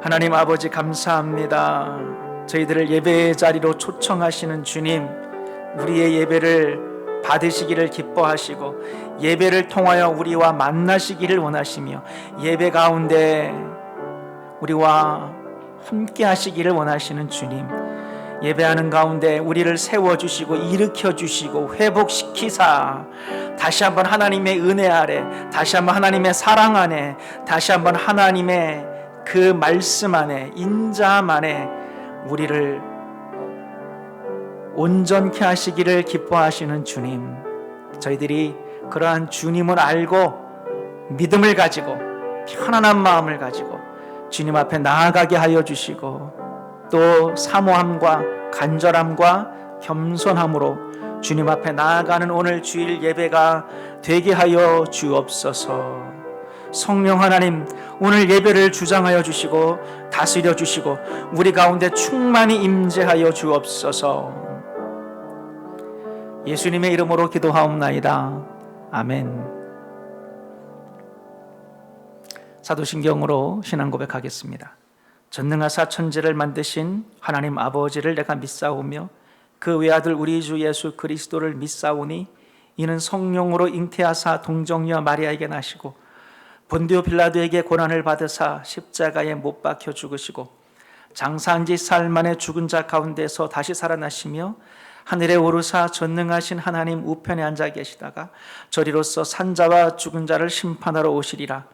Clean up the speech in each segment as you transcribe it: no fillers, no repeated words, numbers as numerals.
하나님 아버지 감사합니다. 저희들을 예배의 자리로 초청하시는 주님, 우리의 예배를 받으시기를 기뻐하시고 예배를 통하여 우리와 만나시기를 원하시며 예배 가운데 우리와 함께 하시기를 원하시는 주님, 예배하는 가운데 우리를 세워주시고 일으켜주시고 회복시키사 다시 한번 하나님의 은혜 아래, 다시 한번 하나님의 사랑 안에, 다시 한번 하나님의 그 말씀 안에, 인자함 안에 우리를 온전케 하시기를 기뻐하시는 주님, 저희들이 그러한 주님을 알고 믿음을 가지고 편안한 마음을 가지고 주님 앞에 나아가게 하여 주시고, 또 사모함과 간절함과 겸손함으로 주님 앞에 나아가는 오늘 주일 예배가 되게 하여 주옵소서. 성령 하나님, 오늘 예배를 주장하여 주시고 다스려 주시고 우리 가운데 충만히 임재하여 주옵소서. 예수님의 이름으로 기도하옵나이다. 아멘. 사도신경으로 신앙 고백하겠습니다. 전능하사 천지를 만드신 하나님 아버지를 내가 믿사오며 그 외아들 우리 주 예수 그리스도를 믿사오니 이는 성령으로 잉태하사 동정녀 마리아에게 나시고 본디오 빌라도에게 고난을 받으사 십자가에 못 박혀 죽으시고 장사한 지 사흘 만에 죽은 자 가운데서 다시 살아나시며 하늘에 오르사 전능하신 하나님 우편에 앉아 계시다가 저리로서 산자와 죽은 자를 심판하러 오시리라.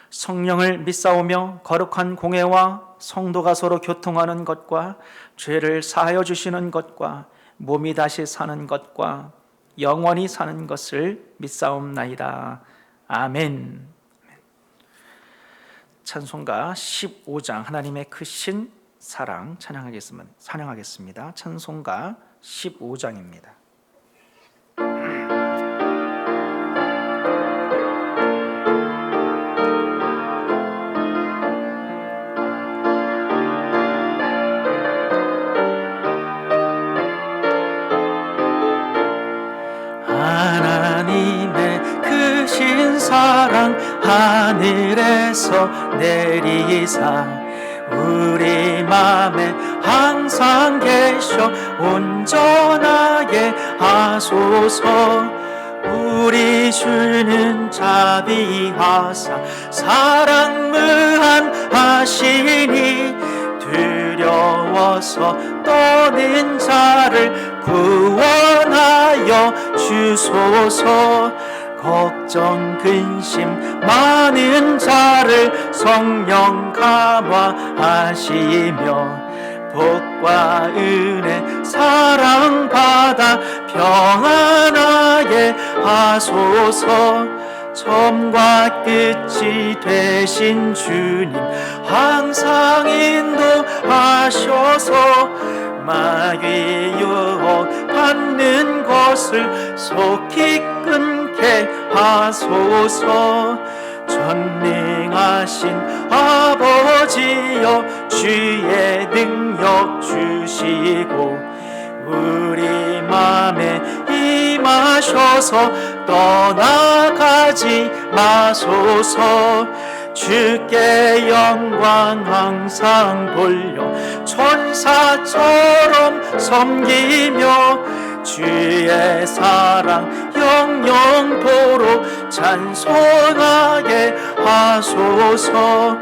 성령을 믿사오며 거룩한 공회와 성도가 서로 교통하는 것과 죄를 사하여 주시는 것과 몸이 다시 사는 것과 영원히 사는 것을 믿사옵나이다. 아멘. 찬송가 15장 하나님의 크신 사랑 찬양하겠습니다. 찬송가 15장입니다. 하나님의 크신 사랑 하늘에서 내리사 우리 맘에 항상 계셔 온전하게 하소서. 우리 주는 자비하사 사랑 무한하시니 두려워서 떠는 자를 구원하여 주소서. 걱정 근심 많은 자를 성령 감화하시며 복과 은혜 사랑 받아 평안하게 하소서. 처음과 끝이 되신 주님 항상 인도하셔서 마귀 유혹 받는 것을 속히 끊게 하소서. 전능하신 아버지여 주의 능력 주시고 우리 맘에 임하셔서 떠나가지 마소서. 주께 영광 항상 돌려 천사처럼 섬기며 주의 사랑 영영토록 찬송하게 하소서.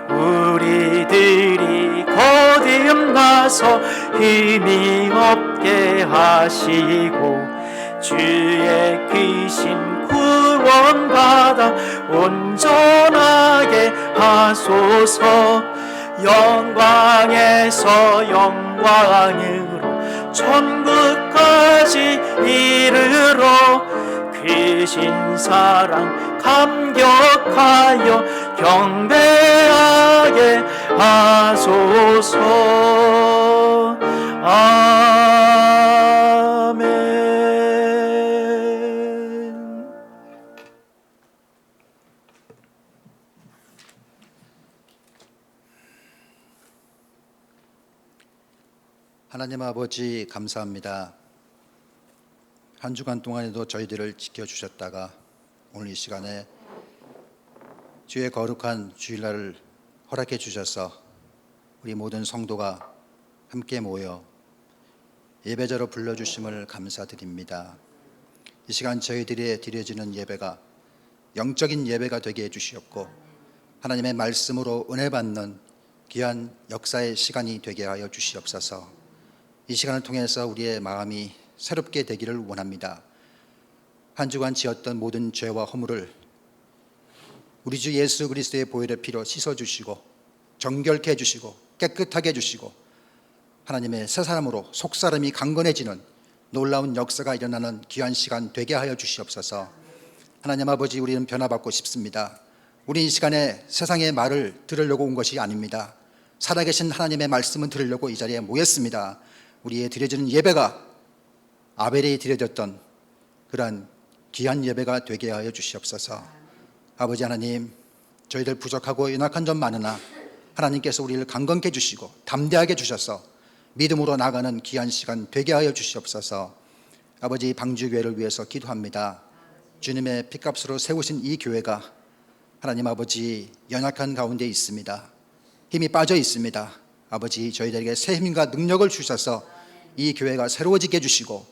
우리들이 거듭나서 힘이 없게 하시고 주의 귀신 구원받아 온전하게 하소서. 영광에서 영광으로 천국까지 이르러 크신 사랑 감격하여 경배하게 하소서. 아멘. 하나님 아버지 감사합니다. 한 주간 동안에도 저희들을 지켜주셨다가 오늘 이 시간에 주의 거룩한 주일날을 허락해 주셔서 우리 모든 성도가 함께 모여 예배자로 불러주심을 감사드립니다. 이 시간 저희들이 드려지는 예배가 영적인 예배가 되게 해주시옵고 하나님의 말씀으로 은혜 받는 귀한 역사의 시간이 되게 하여 주시옵소서. 이 시간을 통해서 우리의 마음이 새롭게 되기를 원합니다. 한 주간 지었던 모든 죄와 허물을 우리 주 예수 그리스도의 보혈의 피로 씻어주시고 정결케 해주시고 깨끗하게 해주시고 하나님의 새 사람으로 속사람이 강건해지는 놀라운 역사가 일어나는 귀한 시간 되게 하여 주시옵소서. 하나님 아버지, 우리는 변화받고 싶습니다. 우리 이 시간에 세상의 말을 들으려고 온 것이 아닙니다. 살아계신 하나님의 말씀을 들으려고 이 자리에 모였습니다. 우리의 드려지는 예배가 아벨이 드려졌던 그러한 귀한 예배가 되게 하여 주시옵소서. 아버지 하나님, 저희들 부족하고 연약한 점 많으나 하나님께서 우리를 강건케 해주시고 담대하게 주셔서 믿음으로 나가는 귀한 시간 되게 하여 주시옵소서. 아버지, 방주교회를 위해서 기도합니다. 주님의 피값으로 세우신 이 교회가 하나님 아버지 연약한 가운데 있습니다. 힘이 빠져 있습니다. 아버지, 저희들에게 새 힘과 능력을 주셔서 이 교회가 새로워지게 해주시고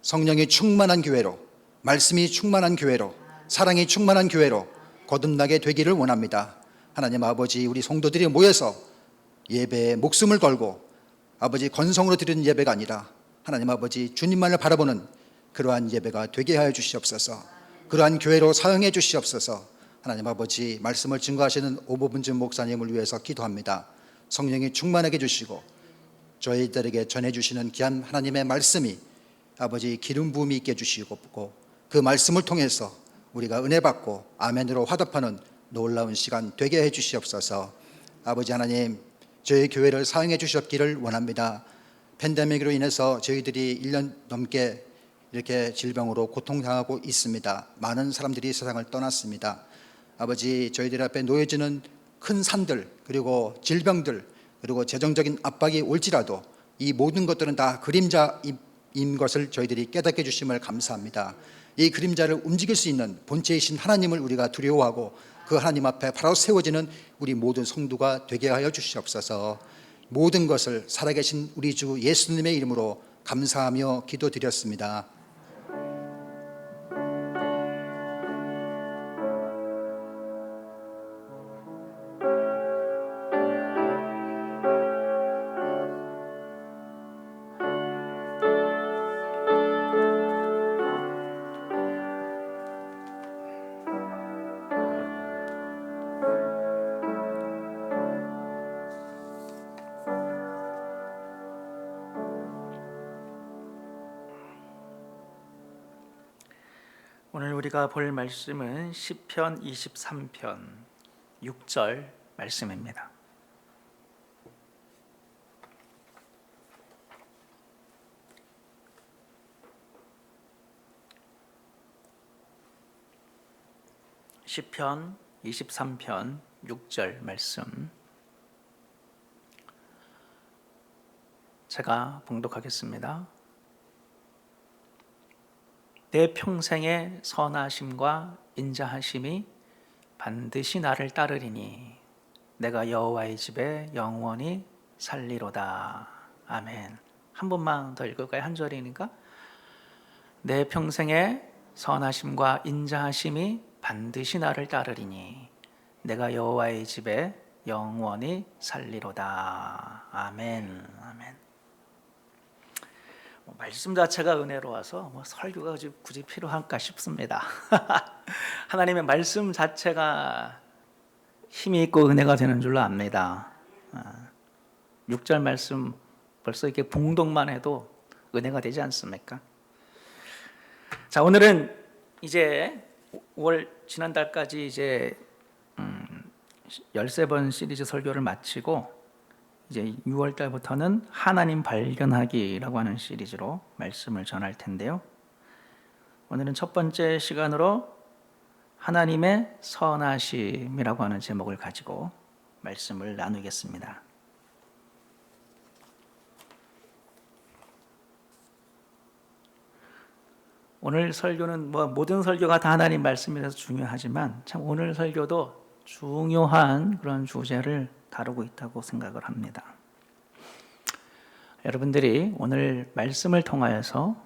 성령이 충만한 교회로, 말씀이 충만한 교회로, 사랑이 충만한 교회로 거듭나게 되기를 원합니다. 하나님 아버지, 우리 성도들이 모여서 예배에 목숨을 걸고 아버지 건성으로 드리는 예배가 아니라 하나님 아버지 주님만을 바라보는 그러한 예배가 되게 하여 주시옵소서. 그러한 교회로 사용해 주시옵소서. 하나님 아버지, 말씀을 증거하시는 오보분진 목사님을 위해서 기도합니다. 성령이 충만하게 해주시고 저희들에게 전해주시는 귀한 하나님의 말씀이 아버지 기름 부음이 있게 해주시고 그 말씀을 통해서 우리가 은혜 받고 아멘으로 화답하는 놀라운 시간 되게 해 주시옵소서. 아버지 하나님, 저희 교회를 사용해 주셨기를 원합니다. 팬데믹으로 인해서 저희들이 1년 넘게 이렇게 질병으로 고통당하고 있습니다. 많은 사람들이 세상을 떠났습니다. 아버지, 저희들 앞에 놓여지는 큰 산들, 그리고 질병들, 그리고 재정적인 압박이 올지라도 이 모든 것들은 다 그림자인 것을 저희들이 깨닫게 해주심을 감사합니다. 이 그림자를 움직일 수 있는 본체이신 하나님을 우리가 두려워하고 그 하나님 앞에 바로 세워지는 우리 모든 성도가 되게 하여 주시옵소서. 모든 것을 살아계신 우리 주 예수님의 이름으로 감사하며 기도드렸습니다. 오늘 우리가 볼 말씀은 시편 23편 6절 말씀입니다. 시편 23편 6절 말씀 제가 봉독하겠습니다. 내 평생의 선하심과 인자하심이 반드시 나를 따르리니 내가 여호와의 집에 영원히 살리로다. 아멘. 한 번만 더 읽을까요? 한 절이니까. 내 평생의 선하심과 인자하심이 반드시 나를 따르리니 내가 여호와의 집에 영원히 살리로다. 아멘. 아멘. 말씀 자체가 은혜로워서 설교가 굳이 필요할까 싶습니다. 하나님의 말씀 자체가 힘이 있고 은혜가 되는 줄로 압니다. 6절 말씀 벌써 이렇게 봉독만 해도 은혜가 되지 않습니까? 자, 오늘은 이제 5월 지난달까지 이제 13번 시리즈 설교를 마치고 이제 6월 달부터는 하나님 발견하기라고 하는 시리즈로 말씀을 전할 텐데요. 오늘은 첫 번째 시간으로 하나님의 선하심이라고 하는 제목을 가지고 말씀을 나누겠습니다. 오늘 설교는 모든 설교가 다 하나님 말씀이라서 중요하지만 참 오늘 설교도 중요한 그런 주제를 다루고 있다고 생각을 합니다. 여러분들이 오늘 말씀을 통하여서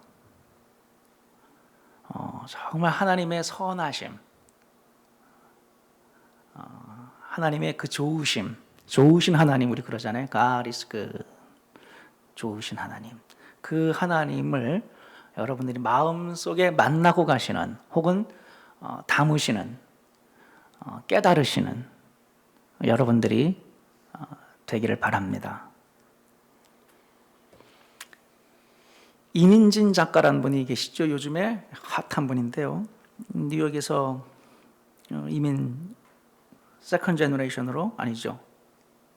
정말 하나님의 선하심, 하나님의 그 좋으심, 좋으신 하나님 우리 그러잖아요. God is good. 좋으신 하나님. 그 하나님을 여러분들이 마음속에 만나고 가시는 혹은 담으시는 깨달으시는 여러분들이 되기를 바랍니다. 이민진 작가라는 분이 계시죠. 요즘에 핫한 분인데요. 뉴욕에서 이민 세컨 제너레이션으로 아니죠.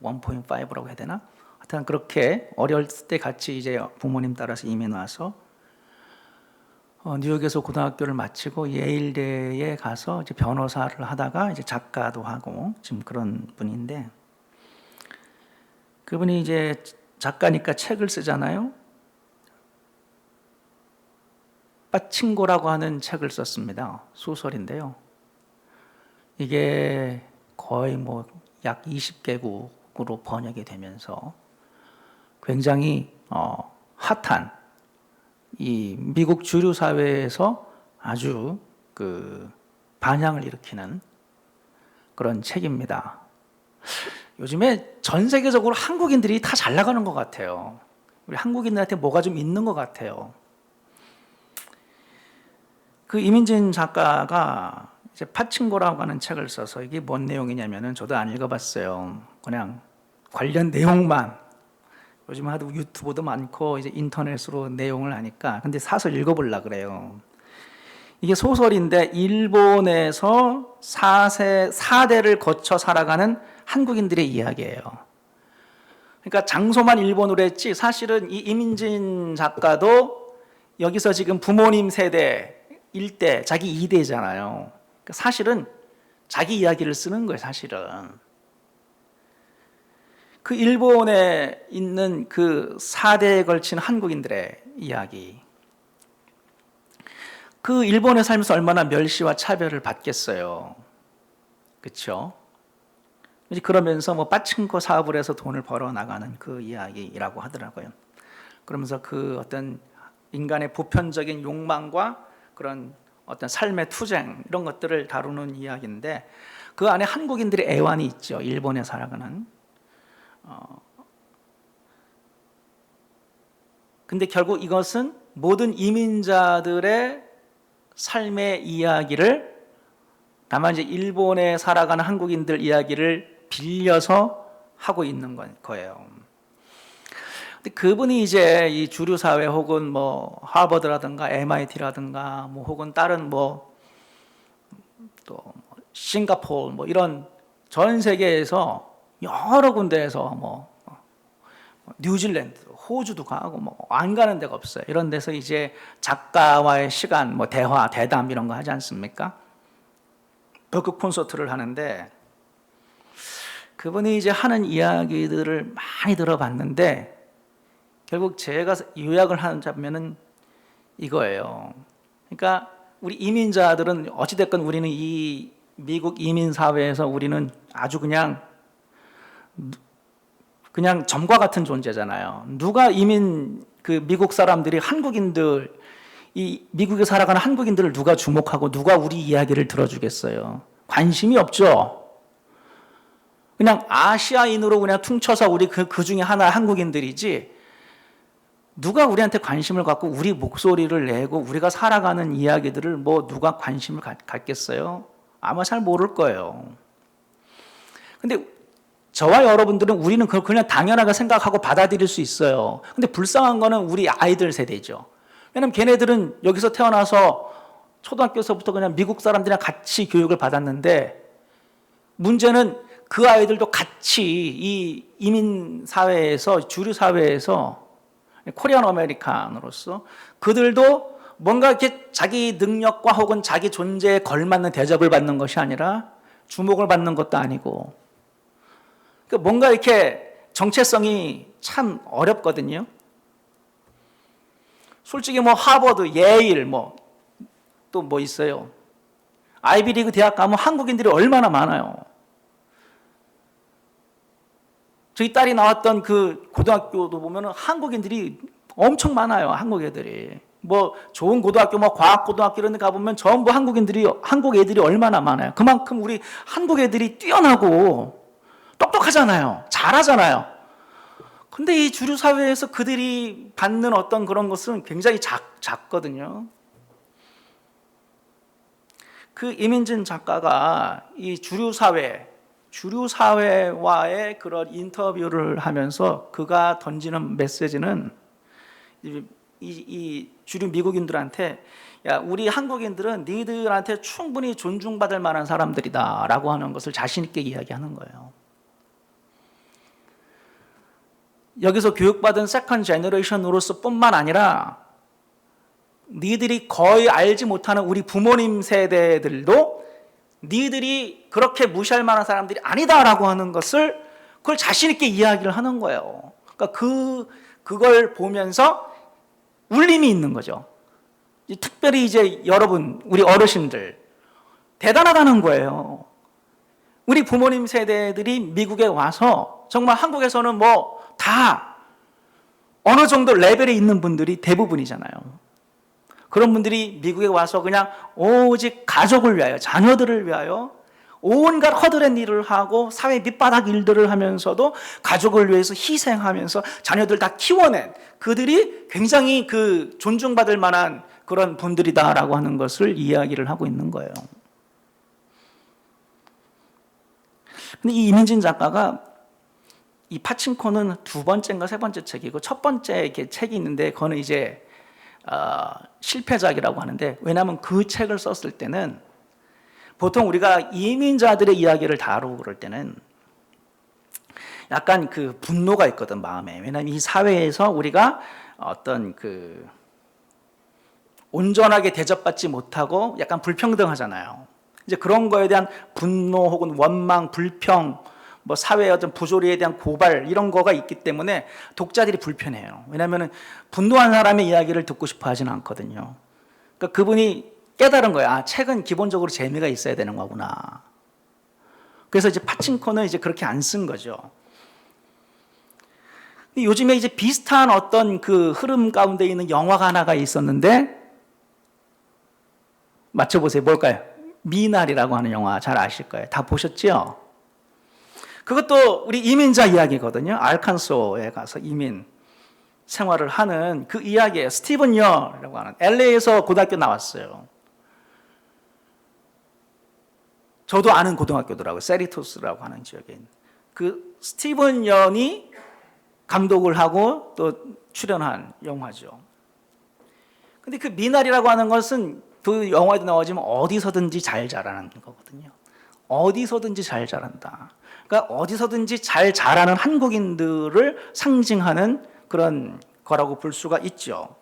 1.5라고 해야 되나? 하여튼 그렇게 어릴 때 같이 이제 부모님 따라서 이민 와서 뉴욕에서 고등학교를 마치고 예일대에 가서 이제 변호사를 하다가 이제 작가도 하고 지금 그런 분인데, 그분이 이제 작가니까 책을 쓰잖아요. 빠친코라고 하는 책을 썼습니다. 소설인데요. 이게 거의 약 20개국으로 번역이 되면서 굉장히 핫한 이 미국 주류 사회에서 아주 그 반향을 일으키는 그런 책입니다. 요즘에 전 세계적으로 한국인들이 다 잘 나가는 것 같아요. 우리 한국인들한테 뭐가 좀 있는 것 같아요. 그 이민진 작가가 이제 파친코라고 하는 책을 써서 이게 뭔 내용이냐면은 저도 안 읽어봤어요. 그냥 관련 내용만, 요즘 하도 유튜브도 많고 이제 인터넷으로 내용을 하니까, 근데 사서 읽어보려고 그래요. 이게 소설인데 일본에서 4대를 거쳐 살아가는 한국인들의 이야기예요. 그러니까 장소만 일본으로 했지 사실은 이 이민진 작가도 여기서 지금 부모님 세대 1대, 자기 2대잖아요. 그러니까 사실은 자기 이야기를 쓰는 거예요, 사실은. 그 일본에 있는 그 4대에 걸친 한국인들의 이야기. 그 일본에 살면서 얼마나 멸시와 차별을 받겠어요. 그렇죠? 그러면서 빠친코 사업을 해서 돈을 벌어 나가는 그 이야기라고 하더라고요. 그러면서 그 어떤 인간의 보편적인 욕망과 그런 어떤 삶의 투쟁 이런 것들을 다루는 이야기인데, 그 안에 한국인들의 애환이 있죠. 일본에 살아가는. 근데 결국 이것은 모든 이민자들의 삶의 이야기를, 다만 이제 일본에 살아가는 한국인들 이야기를 빌려서 하고 있는 거예요. 근데 그분이 이제 이 주류 사회 혹은 하버드라든가 MIT라든가 혹은 다른 또 싱가포르 이런 전 세계에서 여러 군데에서 뉴질랜드, 호주도 가고 안 가는 데가 없어요. 이런 데서 이제 작가와의 시간, 대화, 대담 이런 거 하지 않습니까? 그 콘서트를 하는데, 그분이 이제 하는 이야기들을 많이 들어봤는데 결국 제가 요약을 하자면은 이거예요. 그러니까 우리 이민자들은 어찌됐건 우리는 이 미국 이민 사회에서 우리는 아주 그냥 점과 같은 존재잖아요. 누가 그 미국 사람들이 한국인들, 이 미국에 살아가는 한국인들을 누가 주목하고 누가 우리 이야기를 들어주겠어요? 관심이 없죠. 그냥 아시아인으로 그냥 퉁쳐서 우리 그 중에 하나 한국인들이지, 누가 우리한테 관심을 갖고 우리 목소리를 내고 우리가 살아가는 이야기들을 누가 관심을 갖겠어요? 아마 잘 모를 거예요. 근데 저와 여러분들은 우리는 그걸 그냥 당연하게 생각하고 받아들일 수 있어요. 근데 불쌍한 거는 우리 아이들 세대죠. 왜냐면 걔네들은 여기서 태어나서 초등학교에서부터 그냥 미국 사람들이랑 같이 교육을 받았는데, 문제는 그 아이들도 같이 이 이민 사회에서, 주류 사회에서 코리안 아메리칸으로서 그들도 뭔가 이렇게 자기 능력과 혹은 자기 존재에 걸맞는 대접을 받는 것이 아니라 주목을 받는 것도 아니고, 뭔가 이렇게 정체성이 참 어렵거든요. 솔직히 하버드, 예일, 또 있어요. 아이비리그 대학 가면 한국인들이 얼마나 많아요. 저희 딸이 나왔던 그 고등학교도 보면은 한국인들이 엄청 많아요. 한국 애들이. 뭐 좋은 고등학교, 뭐 과학고등학교 이런 데 가보면 전부 한국 애들이 얼마나 많아요. 그만큼 우리 한국 애들이 뛰어나고 똑똑하잖아요. 잘하잖아요. 근데 이 주류 사회에서 그들이 받는 어떤 그런 것은 굉장히 작거든요. 그 이민진 작가가 이 주류 사회와의 그런 인터뷰를 하면서 그가 던지는 메시지는 이 주류 미국인들한테, 야, 우리 한국인들은 니들한테 충분히 존중받을 만한 사람들이다라고 하는 것을 자신 있게 이야기하는 거예요. 여기서 교육받은 세컨 제너레이션으로서 뿐만 아니라 니들이 거의 알지 못하는 우리 부모님 세대들도 니들이 그렇게 무시할 만한 사람들이 아니다라고 하는 것을 그걸 자신 있게 이야기를 하는 거예요. 그러니까 그걸 보면서 울림이 있는 거죠. 특별히 이제 여러분, 우리 어르신들 대단하다는 거예요. 우리 부모님 세대들이 미국에 와서 정말 한국에서는 뭐 다 어느 정도 레벨에 있는 분들이 대부분이잖아요. 그런 분들이 미국에 와서 그냥 오직 가족을 위하여, 자녀들을 위하여 온갖 허드렛 일을 하고 사회 밑바닥 일들을 하면서도 가족을 위해서 희생하면서 자녀들 다 키워낸 그들이 굉장히 그 존중받을 만한 그런 분들이다라고 하는 것을 이야기를 하고 있는 거예요. 근데 이 이민진 작가가 이 파친코는 두 번째인가 세 번째 책이고 첫 번째 책이 있는데 그거는 이제 실패작이라고 하는데, 왜냐하면 그 책을 썼을 때는 보통 우리가 이민자들의 이야기를 다루고 그럴 때는 약간 그 분노가 있거든, 마음에. 왜냐하면 이 사회에서 우리가 어떤 그 온전하게 대접받지 못하고 약간 불평등하잖아요. 이제 그런 거에 대한 분노 혹은 원망, 불평, 뭐 사회의 어떤 부조리에 대한 고발 이런 거가 있기 때문에 독자들이 불편해요. 왜냐하면 분노한 사람의 이야기를 듣고 싶어 하지는 않거든요. 그러니까 그분이 깨달은 거예요. 아, 책은 기본적으로 재미가 있어야 되는 거구나. 그래서 이제 파친코는 이제 그렇게 안 쓴 거죠. 요즘에 이제 비슷한 어떤 그 흐름 가운데 있는 영화가 하나가 있었는데, 맞춰보세요. 뭘까요? 미나리라고 하는 영화 잘 아실 거예요. 다 보셨죠? 그것도 우리 이민자 이야기거든요. 알칸소에 가서 이민 생활을 하는 그 이야기예요. 스티븐 여라고 하는, LA에서 고등학교 나왔어요. 저도 아는 고등학교더라고요. 세리토스라고 하는 지역에 있는. 그 스티븐 연이 감독을 하고 또 출연한 영화죠. 근데 그 미나리라고 하는 것은 그 영화에도 나오지만 어디서든지 잘 자라는 거거든요. 어디서든지 잘 자란다. 그러니까 어디서든지 잘 자라는 한국인들을 상징하는 그런 거라고 볼 수가 있죠.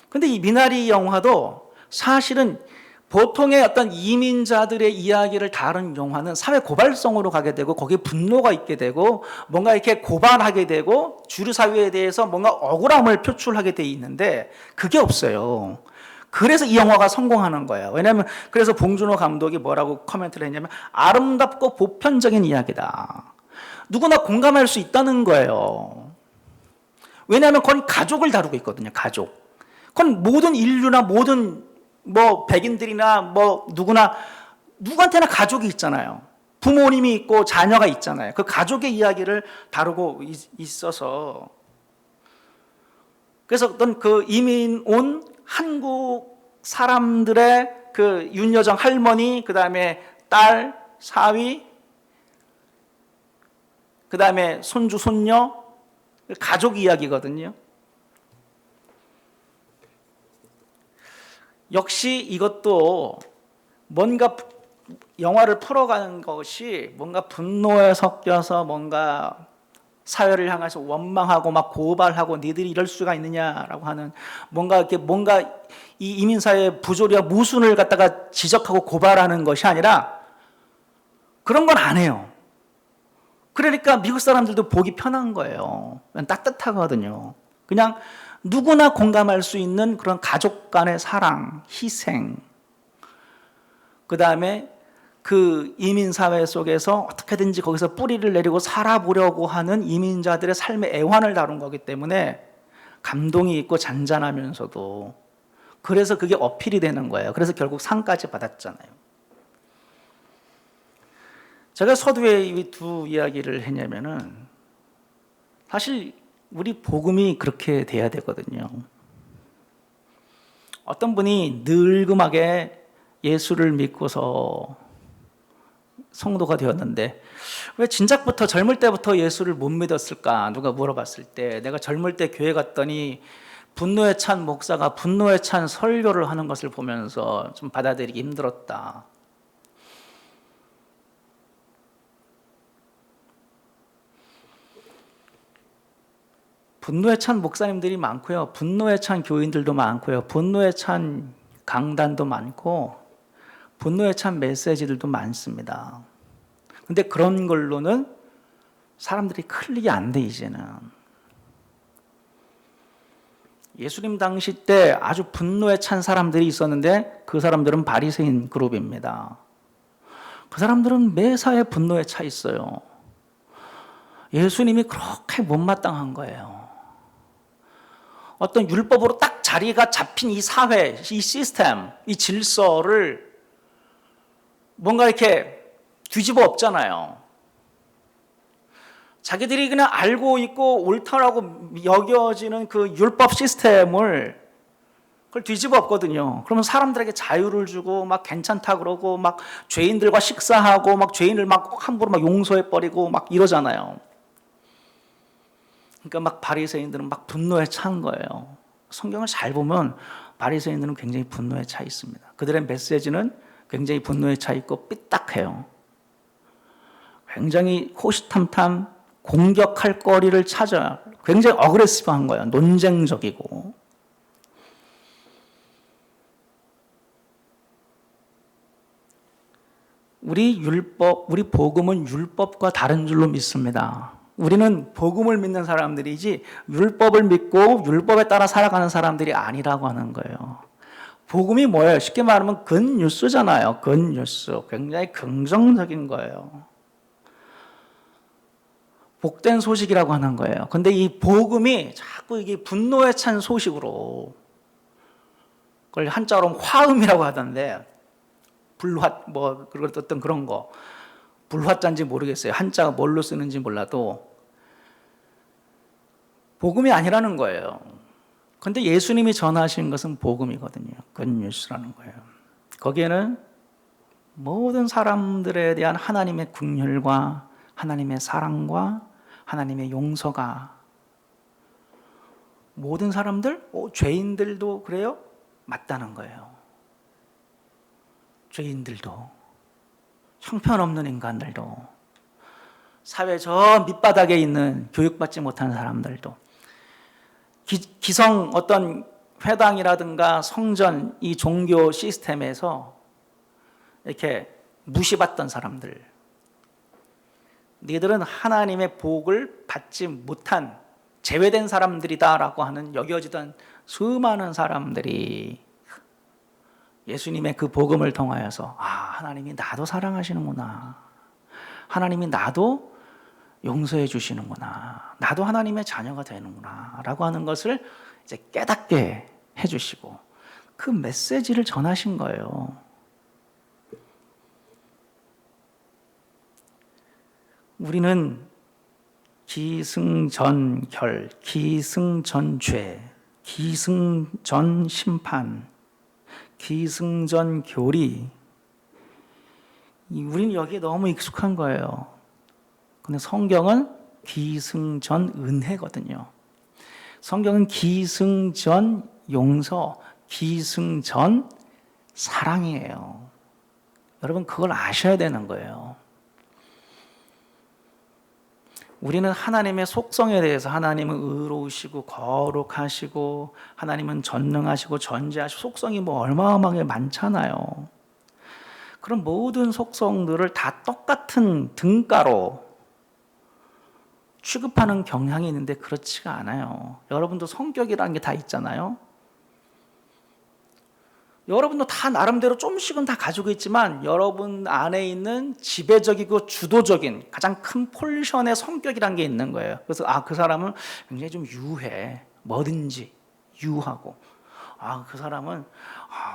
근데 이 미나리 영화도 사실은 보통의 어떤 이민자들의 이야기를 다룬 영화는 사회 고발성으로 가게 되고 거기에 분노가 있게 되고 뭔가 이렇게 고발하게 되고 주류 사회에 대해서 뭔가 억울함을 표출하게 돼 있는데 그게 없어요. 그래서 이 영화가 성공하는 거예요. 왜냐하면 그래서 봉준호 감독이 뭐라고 코멘트를 했냐면 아름답고 보편적인 이야기다. 누구나 공감할 수 있다는 거예요. 왜냐하면 그건 가족을 다루고 있거든요. 가족. 그건 모든 인류나 모든 뭐 백인들이나 뭐 누구한테나 가족이 있잖아요. 부모님이 있고 자녀가 있잖아요. 그 가족의 이야기를 다루고 있어서, 그래서 어떤 그 이민 온 한국 사람들의 그 윤여정 할머니, 그 다음에 딸, 사위, 그 다음에 손주, 손녀, 가족 이야기거든요. 역시 이것도 뭔가 영화를 풀어가는 것이 뭔가 분노에 섞여서 뭔가 사회를 향해서 원망하고 막 고발하고 니들이 이럴 수가 있느냐라고 하는 뭔가 이 이민사회의 부조리와 모순을 갖다가 지적하고 고발하는 것이 아니라 그런 건 안 해요. 그러니까 미국 사람들도 보기 편한 거예요. 따뜻하거든요. 그냥 누구나 공감할 수 있는 그런 가족 간의 사랑, 희생, 그 다음에 그 이민사회 속에서 어떻게든지 거기서 뿌리를 내리고 살아보려고 하는 이민자들의 삶의 애환을 다룬 거기 때문에 감동이 있고 잔잔하면서도, 그래서 그게 어필이 되는 거예요. 그래서 결국 상까지 받았잖아요. 제가 서두에 이 두 이야기를 했냐면은 사실 우리 복음이 그렇게 돼야 되거든요. 어떤 분이 늙음하게 예수를 믿고서 성도가 되었는데 왜 진작부터 젊을 때부터 예수를 못 믿었을까? 누가 물어봤을 때 내가 젊을 때 교회 갔더니 분노에 찬 목사가 분노에 찬 설교를 하는 것을 보면서 좀 받아들이기 힘들었다. 분노에 찬 목사님들이 많고요. 분노에 찬 교인들도 많고요. 분노에 찬 강단도 많고 분노에 찬 메시지들도 많습니다. 근데 그런 걸로는 사람들이 클릭이 안 돼, 이제는. 예수님 당시 때 아주 분노에 찬 사람들이 있었는데 그 사람들은 바리새인 그룹입니다. 그 사람들은 매사에 분노에 차 있어요. 예수님이 그렇게 못마땅한 거예요. 어떤 율법으로 딱 자리가 잡힌 이 사회, 이 시스템, 이 질서를 뭔가 이렇게 뒤집어 엎잖아요. 자기들이 그냥 알고 있고 옳다라고 여겨지는 그 율법 시스템을 그걸 뒤집어 엎거든요. 그러면 사람들에게 자유를 주고 막 괜찮다 그러고 막 죄인들과 식사하고 막 죄인을 막 함부로 막 용서해 버리고 막 이러잖아요. 그러니까 막 바리새인들은 막 분노에 찬 거예요. 성경을 잘 보면 바리새인들은 굉장히 분노에 차 있습니다. 그들의 메시지는 굉장히 분노에 차 있고 삐딱해요. 굉장히 호시탐탐 공격할 거리를 찾아 굉장히 어그레시브한 거예요. 논쟁적이고. 우리 복음은 율법과 다른 줄로 믿습니다. 우리는 복음을 믿는 사람들이지 율법을 믿고 율법에 따라 살아가는 사람들이 아니라고 하는 거예요. 복음이 뭐예요? 쉽게 말하면 굿뉴스잖아요. 굿뉴스. 굉장히 긍정적인 거예요. 복된 소식이라고 하는 거예요. 근데 이 복음이 자꾸 이게 분노에 찬 소식으로, 그걸 한자로 화음이라고 하던데, 불화, 뭐, 어떤 그런 거. 불화자인지 모르겠어요. 한자가 뭘로 쓰는지 몰라도. 복음이 아니라는 거예요. 근데 예수님이 전하신 것은 복음이거든요. 굿뉴스라는 거예요. 거기에는 모든 사람들에 대한 하나님의 긍휼과 하나님의 사랑과 하나님의 용서가, 모든 사람들, 죄인들도 그래요? 맞다는 거예요. 죄인들도, 형편없는 인간들도, 사회 저 밑바닥에 있는 교육받지 못한 사람들도, 기성 어떤 회당이라든가 성전, 이 종교 시스템에서 이렇게 무시받던 사람들, 너희들은 하나님의 복을 받지 못한 제외된 사람들이다라고 하는 여겨지던 수많은 사람들이 예수님의 그 복음을 통하여서 하나님이 나도 사랑하시는구나, 하나님이 나도 용서해 주시는구나, 나도 하나님의 자녀가 되는구나 라고 하는 것을 이제 깨닫게 해주시고 그 메시지를 전하신 거예요. 우리는 기승전결, 기승전죄, 기승전심판, 기승전교리, 우리는 여기에 너무 익숙한 거예요. 근데 성경은 기승전은혜거든요. 성경은 기승전용서, 기승전사랑이에요. 여러분 그걸 아셔야 되는 거예요. 우리는 하나님의 속성에 대해서, 하나님은 의로우시고 거룩하시고 하나님은 전능하시고 전지하시고 속성이 뭐 어마어마하게 많잖아요. 그런 모든 속성들을 다 똑같은 등가로 취급하는 경향이 있는데 그렇지가 않아요. 여러분도 성격이라는 게 다 있잖아요. 여러분도 다 나름대로 조금씩은 다 가지고 있지만 여러분 안에 있는 지배적이고 주도적인 가장 큰 폴션의 성격이란 게 있는 거예요. 그래서 그 사람은 굉장히 좀 유해, 뭐든지 유하고, 그 사람은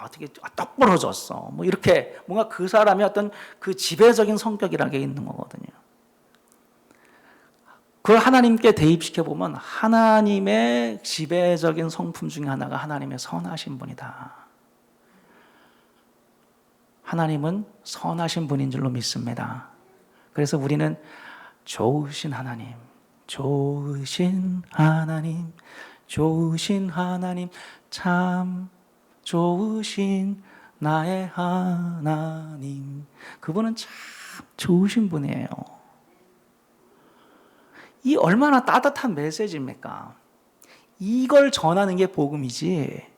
어떻게 떡 부러졌어, 뭐 이렇게 뭔가 그 사람의 어떤 그 지배적인 성격이라는 게 있는 거거든요. 그걸 하나님께 대입시켜 보면 하나님의 지배적인 성품 중에 하나가 하나님의 선하신 분이다. 하나님은 선하신 분인 줄로 믿습니다. 그래서 우리는 좋으신 하나님, 좋으신 하나님, 좋으신 하나님, 참 좋으신 나의 하나님. 그분은 참 좋으신 분이에요. 이 얼마나 따뜻한 메시지입니까? 이걸 전하는 게 복음이지.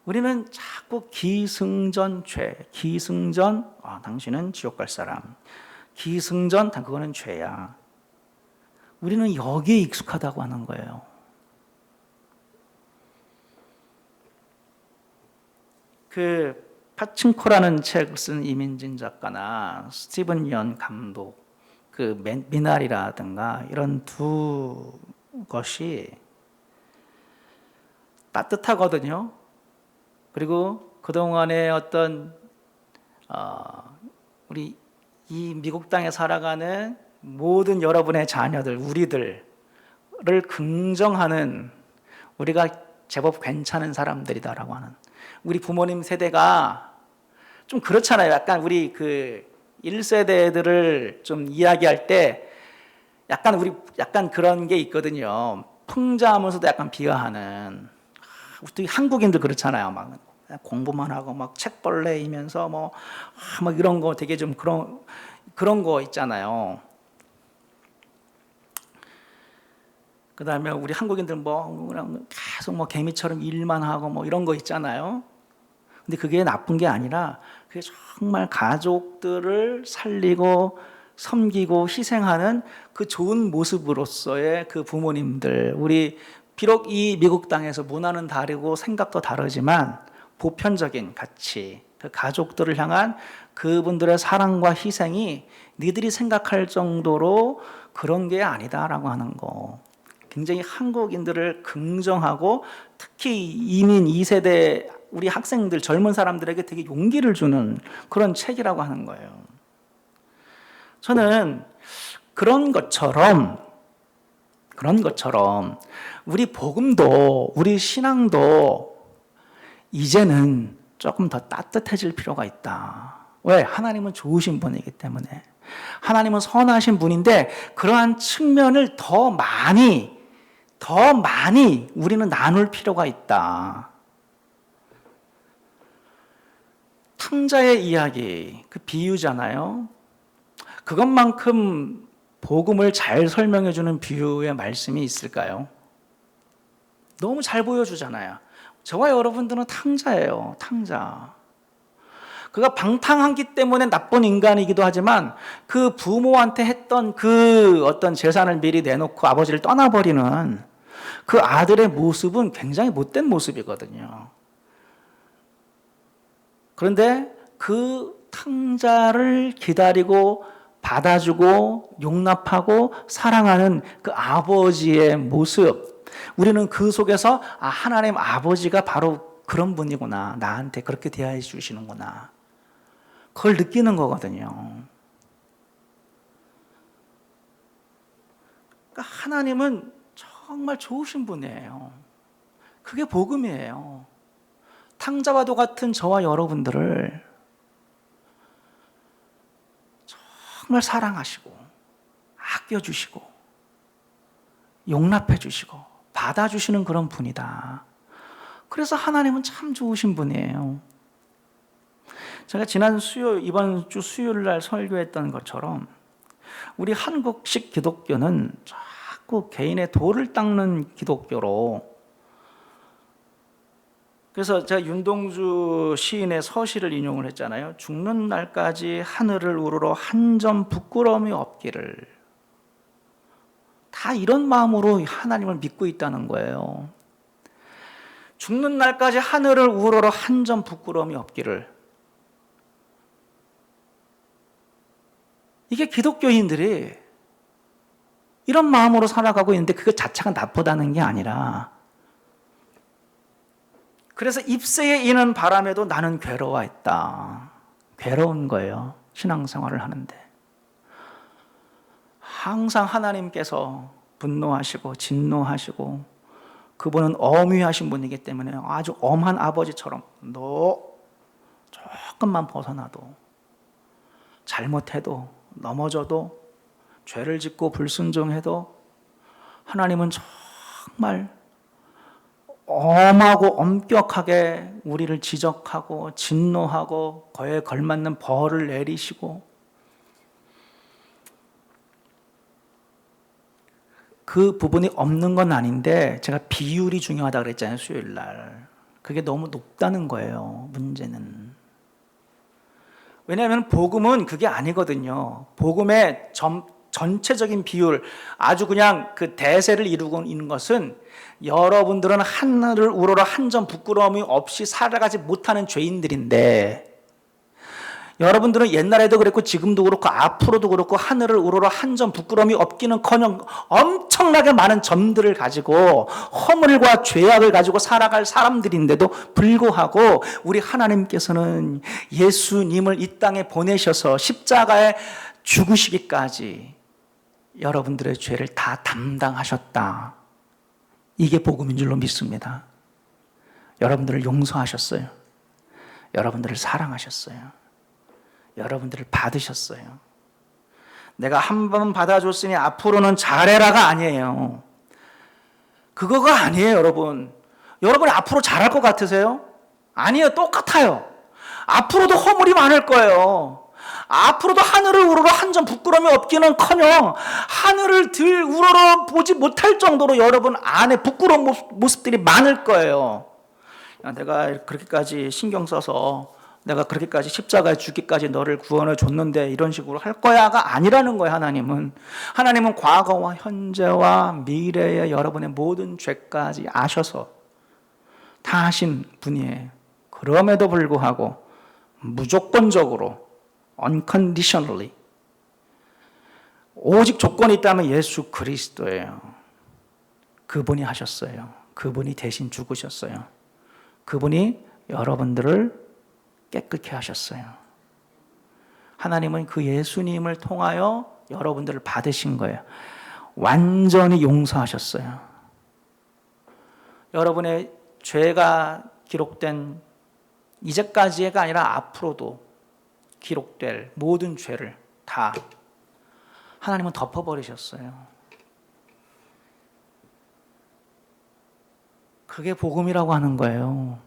우리는 자꾸 기승전 죄, 기승전 당신은 지옥 갈 사람, 기승전 그거는 죄야. 우리는 여기에 익숙하다고 하는 거예요. 그 파친코라는 책을 쓴 이민진 작가나 스티븐 연 감독, 그 미나리라든가 이런 두 것이 따뜻하거든요. 그리고 그동안의 어떤 우리 이 미국 땅에 살아가는 모든 여러분의 자녀들, 우리들을 긍정하는, 우리가 제법 괜찮은 사람들이다라고 하는, 우리 부모님 세대가 좀 그렇잖아요. 약간 우리 그 1세대들을 좀 이야기할 때 약간 그런 게 있거든요. 풍자하면서도 약간 비하하는. 우리 한국인들 그렇잖아요. 막 공부만 하고 막 책벌레이면서 막 이런 거 되게 좀 그런 거 있잖아요. 그다음에 우리 한국인들 그냥 계속 개미처럼 일만 하고 이런 거 있잖아요. 근데 그게 나쁜 게 아니라 그게 정말 가족들을 살리고 섬기고 희생하는 그 좋은 모습으로서의 그 부모님들, 우리 비록 이 미국 땅에서 문화는 다르고 생각도 다르지만 보편적인 가치, 그 가족들을 향한 그분들의 사랑과 희생이 니들이 생각할 정도로 그런 게 아니다라고 하는 거. 굉장히 한국인들을 긍정하고 특히 이민 2세대 우리 학생들, 젊은 사람들에게 되게 용기를 주는 그런 책이라고 하는 거예요. 저는 그런 것처럼 우리 복음도, 우리 신앙도 이제는 조금 더 따뜻해질 필요가 있다. 왜? 하나님은 좋으신 분이기 때문에. 하나님은 선하신 분인데 그러한 측면을 더 많이 우리는 나눌 필요가 있다. 탕자의 이야기, 그 비유잖아요. 그것만큼 복음을 잘 설명해 주는 비유의 말씀이 있을까요? 너무 잘 보여주잖아요. 저와 여러분들은 탕자예요. 탕자. 그가 방탕하기 때문에 나쁜 인간이기도 하지만 그 부모한테 했던 그 어떤 재산을 미리 내놓고 아버지를 떠나버리는 그 아들의 모습은 굉장히 못된 모습이거든요. 그런데 그 탕자를 기다리고 받아주고 용납하고 사랑하는 그 아버지의 모습, 우리는 그 속에서 하나님 아버지가 바로 그런 분이구나, 나한테 그렇게 대해 주시는구나, 그걸 느끼는 거거든요. 그러니까 하나님은 정말 좋으신 분이에요. 그게 복음이에요. 탕자와도 같은 저와 여러분들을 정말 사랑하시고 아껴주시고 용납해주시고 받아주시는 그런 분이다. 그래서 하나님은 참 좋으신 분이에요. 제가 지난 이번 주 수요일 날 설교했던 것처럼 우리 한국식 기독교는 자꾸 개인의 도를 닦는 기독교로, 그래서 제가 윤동주 시인의 서시를 인용을 했잖아요. 죽는 날까지 하늘을 우러러 한 점 부끄러움이 없기를. 다 이런 마음으로 하나님을 믿고 있다는 거예요. 죽는 날까지 하늘을 우러러 한 점 부끄러움이 없기를. 이게 기독교인들이 이런 마음으로 살아가고 있는데 그것 자체가 나쁘다는 게 아니라, 그래서 입새에 이는 바람에도 나는 괴로워했다. 괴로운 거예요. 신앙생활을 하는데. 항상 하나님께서 분노하시고 진노하시고 그분은 엄위하신 분이기 때문에 아주 엄한 아버지처럼 너 조금만 벗어나도, 잘못해도, 넘어져도, 죄를 짓고 불순종해도 하나님은 정말 엄하고 엄격하게 우리를 지적하고 진노하고 그에 걸맞는 벌을 내리시고, 그 부분이 없는 건 아닌데 제가 비율이 중요하다고 그랬잖아요, 수요일 날. 그게 너무 높다는 거예요, 문제는. 왜냐하면 복음은 그게 아니거든요. 복음의 전체적인 비율, 아주 그냥 그 대세를 이루고 있는 것은 여러분들은 하늘을 우러러 한 점 부끄러움이 없이 살아가지 못하는 죄인들인데, 여러분들은 옛날에도 그랬고 지금도 그렇고 앞으로도 그렇고 하늘을 우러러 한 점 부끄러움이 없기는커녕 엄청나게 많은 점들을 가지고 허물과 죄악을 가지고 살아갈 사람들인데도 불구하고 우리 하나님께서는 예수님을 이 땅에 보내셔서 십자가에 죽으시기까지 여러분들의 죄를 다 담당하셨다. 이게 복음인 줄로 믿습니다. 여러분들을 용서하셨어요. 여러분들을 사랑하셨어요. 여러분들을 받으셨어요. 내가 한 번 받아줬으니 앞으로는 잘해라가 아니에요. 그거가 아니에요, 여러분. 여러분이 앞으로 잘할 것 같으세요? 아니에요, 똑같아요. 앞으로도 허물이 많을 거예요. 앞으로도 하늘을 우러러 한 점 부끄러움이 없기는커녕 하늘을 들 우러러 보지 못할 정도로 여러분 안에 부끄러운 모습들이 많을 거예요. 내가 그렇게까지 신경 써서, 내가 그렇게까지 십자가에 죽기까지 너를 구원해 줬는데 이런 식으로 할 거야가 아니라는 거예요. 하나님은 과거와 현재와 미래의 여러분의 모든 죄까지 아셔서 다 하신 분이에요. 그럼에도 불구하고 무조건적으로, unconditionally, 오직 조건이 있다면 예수 그리스도예요. 그분이 하셨어요. 그분이 대신 죽으셨어요. 그분이 여러분들을 깨끗게 하셨어요. 하나님은 그 예수님을 통하여 여러분들을 받으신 거예요. 완전히 용서하셨어요. 여러분의 죄가 기록된, 이제까지가 아니라 앞으로도 기록될 모든 죄를 다 하나님은 덮어버리셨어요. 그게 복음이라고 하는 거예요.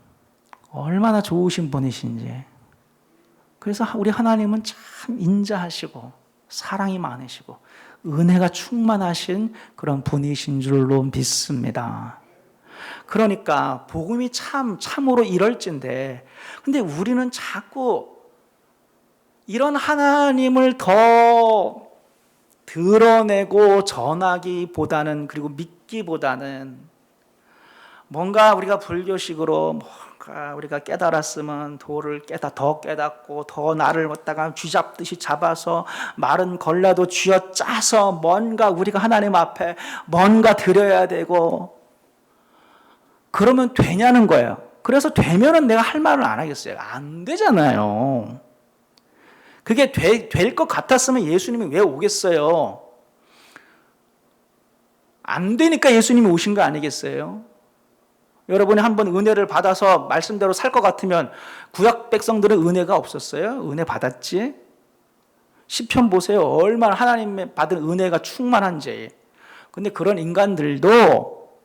얼마나 좋으신 분이신지. 그래서 우리 하나님은 참 인자하시고 사랑이 많으시고 은혜가 충만하신 그런 분이신 줄로 믿습니다. 그러니까 복음이 참으로 이럴진데, 근데 우리는 자꾸 이런 하나님을 더 드러내고 전하기보다는, 그리고 믿기보다는 뭔가 우리가 불교식으로 우리가 깨달았으면 도를 더 깨닫고 더 나를 갖다가 쥐잡듯이 잡아서 말은 걸라도 쥐어짜서 뭔가 우리가 하나님 앞에 뭔가 드려야 되고 그러면 되냐는 거예요. 그래서 되면은 내가 할 말을 안 하겠어요. 안 되잖아요. 그게 될 것 같았으면 예수님이 왜 오겠어요? 안 되니까 예수님이 오신 거 아니겠어요? 여러분이 한번 은혜를 받아서 말씀대로 살 것 같으면, 구약 백성들은 은혜가 없었어요? 은혜 받았지? 시편 보세요. 얼마나 하나님의 받은 은혜가 충만한지. 근데 그런 인간들도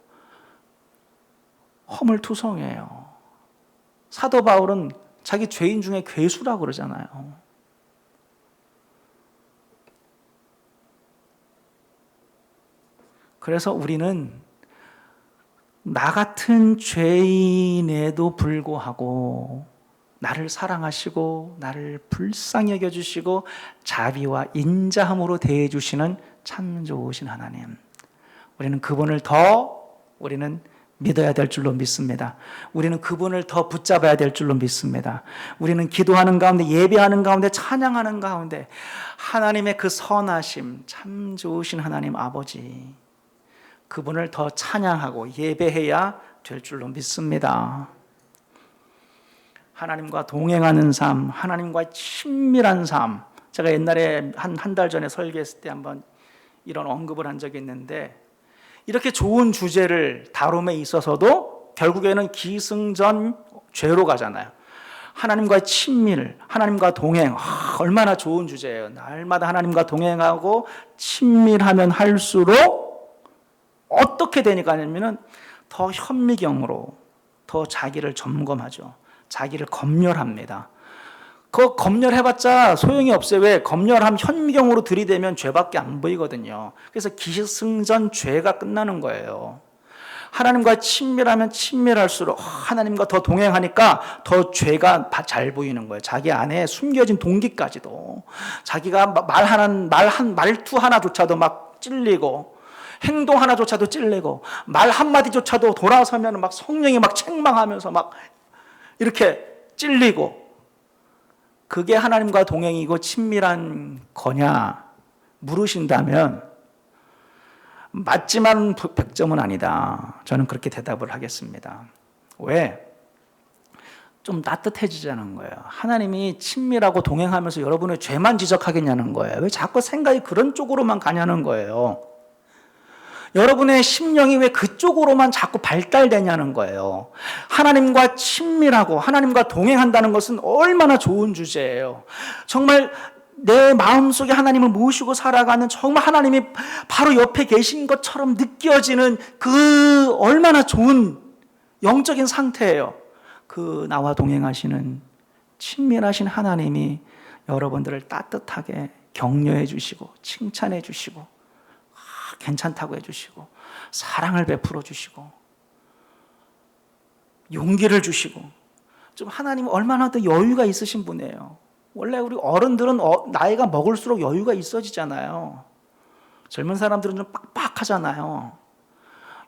허물투성이에요. 사도 바울은 자기 죄인 중에 괴수라고 그러잖아요. 그래서 우리는 나 같은 죄인에도 불구하고 나를 사랑하시고 나를 불쌍히 여겨주시고 자비와 인자함으로 대해주시는 참 좋으신 하나님, 우리는 그분을 더 우리는 믿어야 될 줄로 믿습니다. 우리는 그분을 더 붙잡아야 될 줄로 믿습니다. 우리는 기도하는 가운데, 예배하는 가운데, 찬양하는 가운데 하나님의 그 선하심, 참 좋으신 하나님 아버지, 그분을 더 찬양하고 예배해야 될 줄로 믿습니다. 하나님과 동행하는 삶, 하나님과 친밀한 삶. 제가 옛날에 한 달 전에 설교했을 때 한번 이런 언급을 한 적이 있는데, 이렇게 좋은 주제를 다룸에 있어서도 결국에는 기승전 죄로 가잖아요. 하나님과의 친밀, 하나님과 동행, 얼마나 좋은 주제예요. 날마다 하나님과 동행하고 친밀하면 할수록 어떻게 되니까 하면은 더 현미경으로 더 자기를 점검하죠. 자기를 검열합니다. 그거 검열해봤자 소용이 없어요. 왜? 검열하면 현미경으로 들이대면 죄밖에 안 보이거든요. 그래서 기승전 죄가 끝나는 거예요. 하나님과 친밀하면 친밀할수록 하나님과 더 동행하니까 더 죄가 잘 보이는 거예요. 자기 안에 숨겨진 동기까지도. 자기가 말투 하나조차도 막 찔리고, 행동 하나조차도 찔리고, 말 한마디조차도 돌아서면 막 성령이 막 책망하면서 막 이렇게 찔리고, 그게 하나님과 동행이고 친밀한 거냐 물으신다면 맞지만 100점은 아니다. 저는 그렇게 대답을 하겠습니다. 왜? 좀 따뜻해지자는 거예요. 하나님이 친밀하고 동행하면서 여러분의 죄만 지적하겠냐는 거예요. 왜 자꾸 생각이 그런 쪽으로만 가냐는 거예요. 여러분의 심령이 왜 그쪽으로만 자꾸 발달되냐는 거예요. 하나님과 친밀하고 하나님과 동행한다는 것은 얼마나 좋은 주제예요. 정말 내 마음속에 하나님을 모시고 살아가는, 정말 하나님이 바로 옆에 계신 것처럼 느껴지는 그 얼마나 좋은 영적인 상태예요. 그 나와 동행하시는 친밀하신 하나님이 여러분들을 따뜻하게 격려해 주시고 칭찬해 주시고 괜찮다고 해주시고 사랑을 베풀어 주시고 용기를 주시고, 좀 하나님은 얼마나 더 여유가 있으신 분이에요. 원래 우리 어른들은 나이가 먹을수록 여유가 있어지잖아요. 젊은 사람들은 좀 빡빡하잖아요.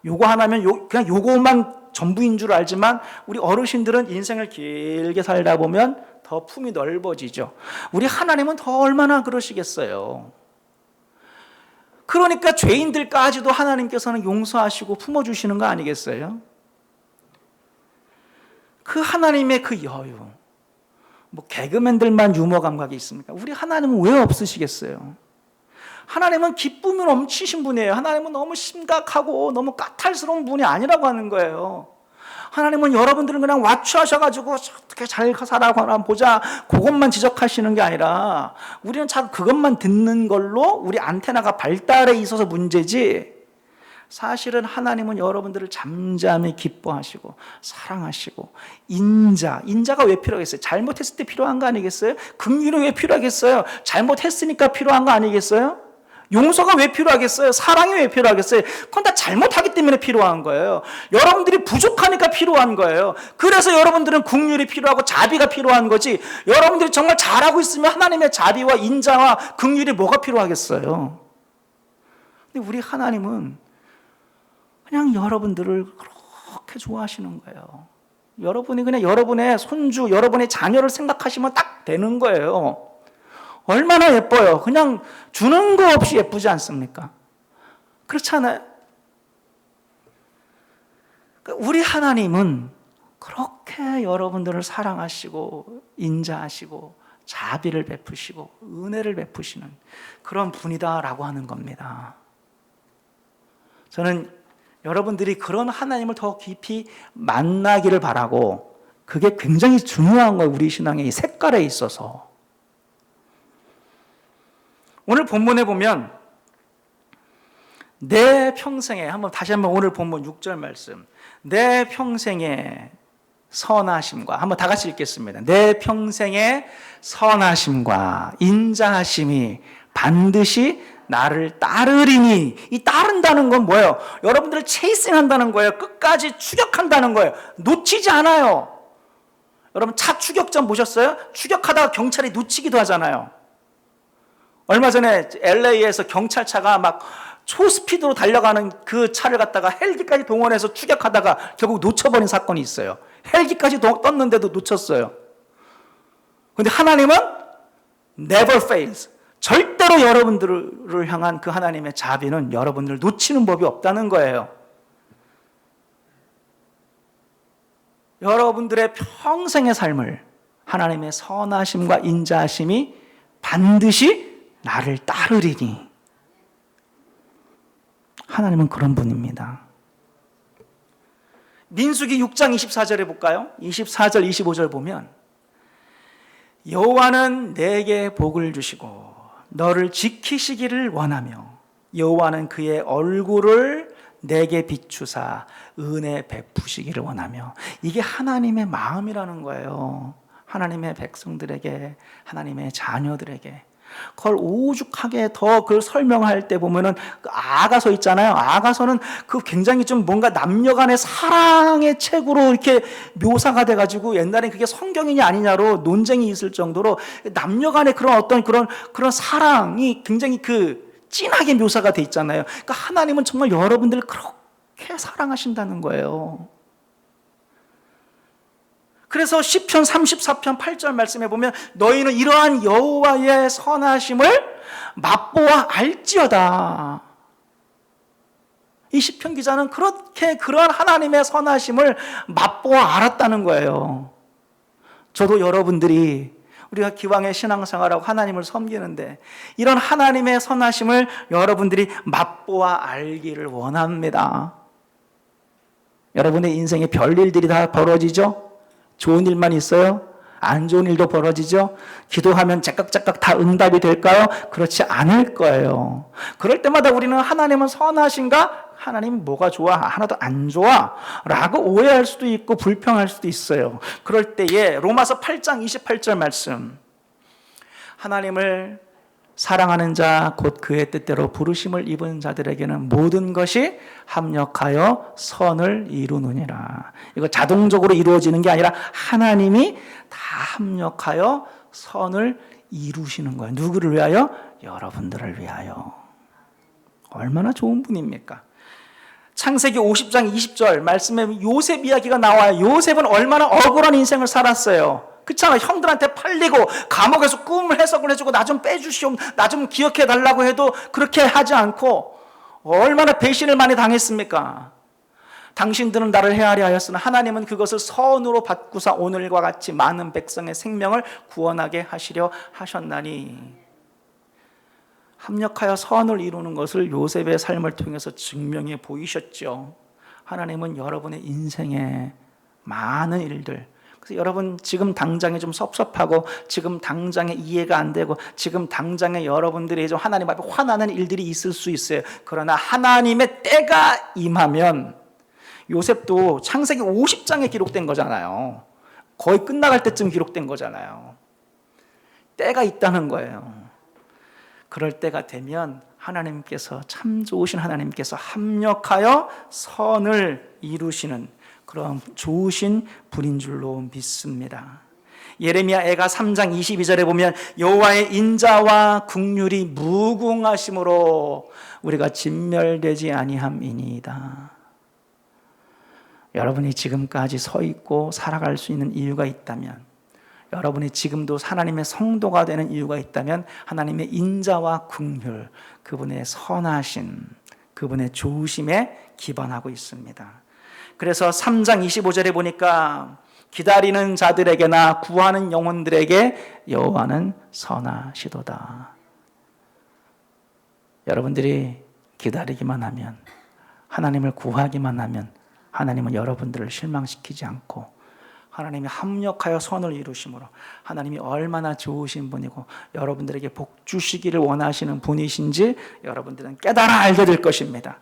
요거 하나면 그냥 요거만 전부인 줄 알지만 우리 어르신들은 인생을 길게 살다 보면 더 품이 넓어지죠. 우리 하나님은 더 얼마나 그러시겠어요. 그러니까 죄인들까지도 하나님께서는 용서하시고 품어주시는 거 아니겠어요? 그 하나님의 그 여유. 뭐 개그맨들만 유머 감각이 있습니까? 우리 하나님은 왜 없으시겠어요? 하나님은 기쁨이 넘치신 분이에요. 하나님은 너무 심각하고 너무 까탈스러운 분이 아니라고 하는 거예요. 하나님은 여러분들은 그냥 와추하셔가지고 어떻게 잘 살아가나 보자, 그것만 지적하시는 게 아니라 우리는 잘 그것만 듣는 걸로 우리 안테나가 발달해 있어서 문제지, 사실은 하나님은 여러분들을 잠잠히 기뻐하시고 사랑하시고, 인자가 왜 필요하겠어요? 잘못했을 때 필요한 거 아니겠어요? 긍휼이 왜 필요하겠어요? 잘못했으니까 필요한 거 아니겠어요? 용서가 왜 필요하겠어요? 사랑이 왜 필요하겠어요? 그건 다 잘못하기 때문에 필요한 거예요. 여러분들이 부족하니까 필요한 거예요. 그래서 여러분들은 긍휼이 필요하고 자비가 필요한 거지, 여러분들이 정말 잘하고 있으면 하나님의 자비와 인자와 긍휼이 뭐가 필요하겠어요? 근데 우리 하나님은 그냥 여러분들을 그렇게 좋아하시는 거예요. 여러분이 그냥 여러분의 손주, 여러분의 자녀를 생각하시면 딱 되는 거예요. 얼마나 예뻐요. 그냥 주는 거 없이 예쁘지 않습니까? 그렇잖아요. 우리 하나님은 그렇게 여러분들을 사랑하시고 인자하시고 자비를 베푸시고 은혜를 베푸시는 그런 분이다라고 하는 겁니다. 저는 여러분들이 그런 하나님을 더 깊이 만나기를 바라고, 그게 굉장히 중요한 거예요. 우리 신앙의 이 색깔에 있어서. 오늘 본문에 보면 내 평생에, 다시 한번 오늘 본문 6절 말씀, 내 평생의 선하심과, 한번 다 같이 읽겠습니다. 내 평생의 선하심과 인자하심이 반드시 나를 따르리니. 이 따른다는 건 뭐예요? 여러분들을 체이싱한다는 거예요. 끝까지 추격한다는 거예요. 놓치지 않아요. 여러분 차 추격전 보셨어요? 추격하다가 경찰이 놓치기도 하잖아요. 얼마 전에 LA에서 경찰차가 막 초스피드로 달려가는 그 차를 갖다가 헬기까지 동원해서 추격하다가 결국 놓쳐버린 사건이 있어요. 헬기까지 떴는데도 놓쳤어요. 근데 하나님은 never fails. 절대로 여러분들을 향한 그 하나님의 자비는 여러분들을 놓치는 법이 없다는 거예요. 여러분들의 평생의 삶을 하나님의 선하심과 인자하심이 반드시 나를 따르리니. 하나님은 그런 분입니다. 민수기 6장 24절에 볼까요? 24절 25절 보면 여호와는 내게 복을 주시고 너를 지키시기를 원하며 여호와는 그의 얼굴을 내게 비추사 은혜 베푸시기를 원하며. 이게 하나님의 마음이라는 거예요. 하나님의 백성들에게, 하나님의 자녀들에게. 그걸 오죽하게 더 그걸 설명할 때 보면은 그 아가서 있잖아요. 아가서는 그 굉장히 좀 뭔가 남녀 간의 사랑의 책으로 이렇게 묘사가 돼가지고 옛날엔 그게 성경이냐 아니냐로 논쟁이 있을 정도로 남녀 간의 그런 어떤 그런 사랑이 굉장히 그 진하게 묘사가 돼 있잖아요. 그러니까 하나님은 정말 여러분들을 그렇게 사랑하신다는 거예요. 그래서 시편 34편 8절 말씀에 보면 너희는 이러한 여호와의 선하심을 맛보아 알지어다. 이 시편 기자는 그렇게 그러한 하나님의 선하심을 맛보아 알았다는 거예요. 저도 여러분들이 우리가 기왕의 신앙생활하고 하나님을 섬기는데 이런 하나님의 선하심을 여러분들이 맛보아 알기를 원합니다. 여러분의 인생에 별일들이 다 벌어지죠? 좋은 일만 있어요? 안 좋은 일도 벌어지죠? 기도하면 째깍째깍 다 응답이 될까요? 그렇지 않을 거예요. 그럴 때마다 우리는 하나님은 선하신가? 하나님은 뭐가 좋아? 하나도 안 좋아? 라고 오해할 수도 있고 불평할 수도 있어요. 그럴 때에 로마서 8장 28절 말씀, 하나님을 사랑하는 자 곧 그의 뜻대로 부르심을 입은 자들에게는 모든 것이 합력하여 선을 이루느니라. 이거 자동적으로 이루어지는 게 아니라 하나님이 다 합력하여 선을 이루시는 거예요. 누구를 위하여? 여러분들을 위하여. 얼마나 좋은 분입니까? 창세기 50장 20절 말씀에 요셉 이야기가 나와요. 요셉은 얼마나 억울한 인생을 살았어요. 그렇잖아. 형들한테 팔리고 감옥에서 꿈을 해석을 해주고 나 좀 빼주시오, 나 좀 기억해 달라고 해도 그렇게 하지 않고 얼마나 배신을 많이 당했습니까? 당신들은 나를 헤아려 하였으나 하나님은 그것을 선으로 바꾸사 오늘과 같이 많은 백성의 생명을 구원하게 하시려 하셨나니. 합력하여 선을 이루는 것을 요셉의 삶을 통해서 증명해 보이셨죠. 하나님은 여러분의 인생에 많은 일들, 그래서 여러분 지금 당장에 좀 섭섭하고 지금 당장에 이해가 안 되고 지금 당장에 여러분들이 좀 하나님 앞에 화나는 일들이 있을 수 있어요. 그러나 하나님의 때가 임하면, 요셉도 창세기 50장에 기록된 거잖아요. 거의 끝나갈 때쯤 기록된 거잖아요. 때가 있다는 거예요. 그럴 때가 되면 하나님께서, 참 좋으신 하나님께서 합력하여 선을 이루시는 그런 좋으신 분인 줄로 믿습니다. 예레미야 애가 3장 22절에 보면 여호와의 인자와 긍휼이 무궁하심으로 우리가 진멸되지 아니함이니이다. 여러분이 지금까지 서 있고 살아갈 수 있는 이유가 있다면, 여러분이 지금도 하나님의 성도가 되는 이유가 있다면 하나님의 인자와 긍휼, 그분의 선하신, 그분의 좋으심에 기반하고 있습니다. 그래서 3장 25절에 보니까 기다리는 자들에게나 구하는 영혼들에게 여호와는 선하시도다. 여러분들이 기다리기만 하면, 하나님을 구하기만 하면 하나님은 여러분들을 실망시키지 않고 하나님이 합력하여 선을 이루심으로 하나님이 얼마나 좋으신 분이고 여러분들에게 복 주시기를 원하시는 분이신지 여러분들은 깨달아 알게 될 것입니다.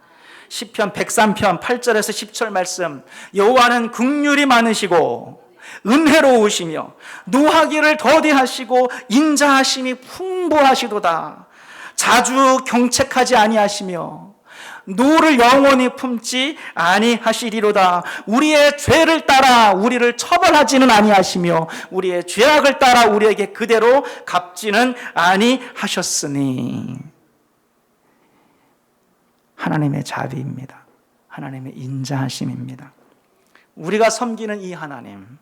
시편 103편 8절에서 10절 말씀, 여호와는 긍휼이 많으시고 은혜로우시며 노하기를 더디하시고 인자하심이 풍부하시도다. 자주 경책하지 아니하시며 노를 영원히 품지 아니하시리로다. 우리의 죄를 따라 우리를 처벌하지는 아니하시며 우리의 죄악을 따라 우리에게 그대로 갚지는 아니하셨으니. 하나님의 자비입니다. 하나님의 인자하심입니다. 우리가 섬기는 이 하나님,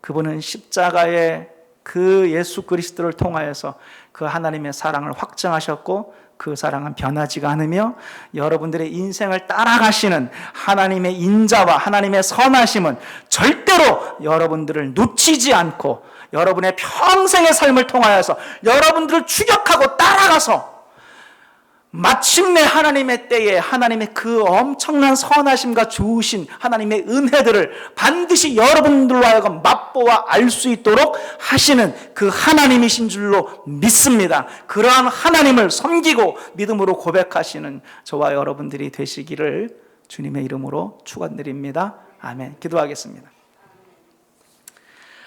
그분은 십자가의 그 예수 그리스도를 통하여서 그 하나님의 사랑을 확증하셨고 그 사랑은 변하지가 않으며 여러분들의 인생을 따라가시는 하나님의 인자와 하나님의 선하심은 절대로 여러분들을 놓치지 않고 여러분의 평생의 삶을 통하여서 여러분들을 추격하고 따라가서 마침내 하나님의 때에 하나님의 그 엄청난 선하심과 좋으신 하나님의 은혜들을 반드시 여러분들로 하여금 맛보아 알 수 있도록 하시는 그 하나님이신 줄로 믿습니다. 그러한 하나님을 섬기고 믿음으로 고백하시는 저와 여러분들이 되시기를 주님의 이름으로 축원드립니다. 아멘. 기도하겠습니다.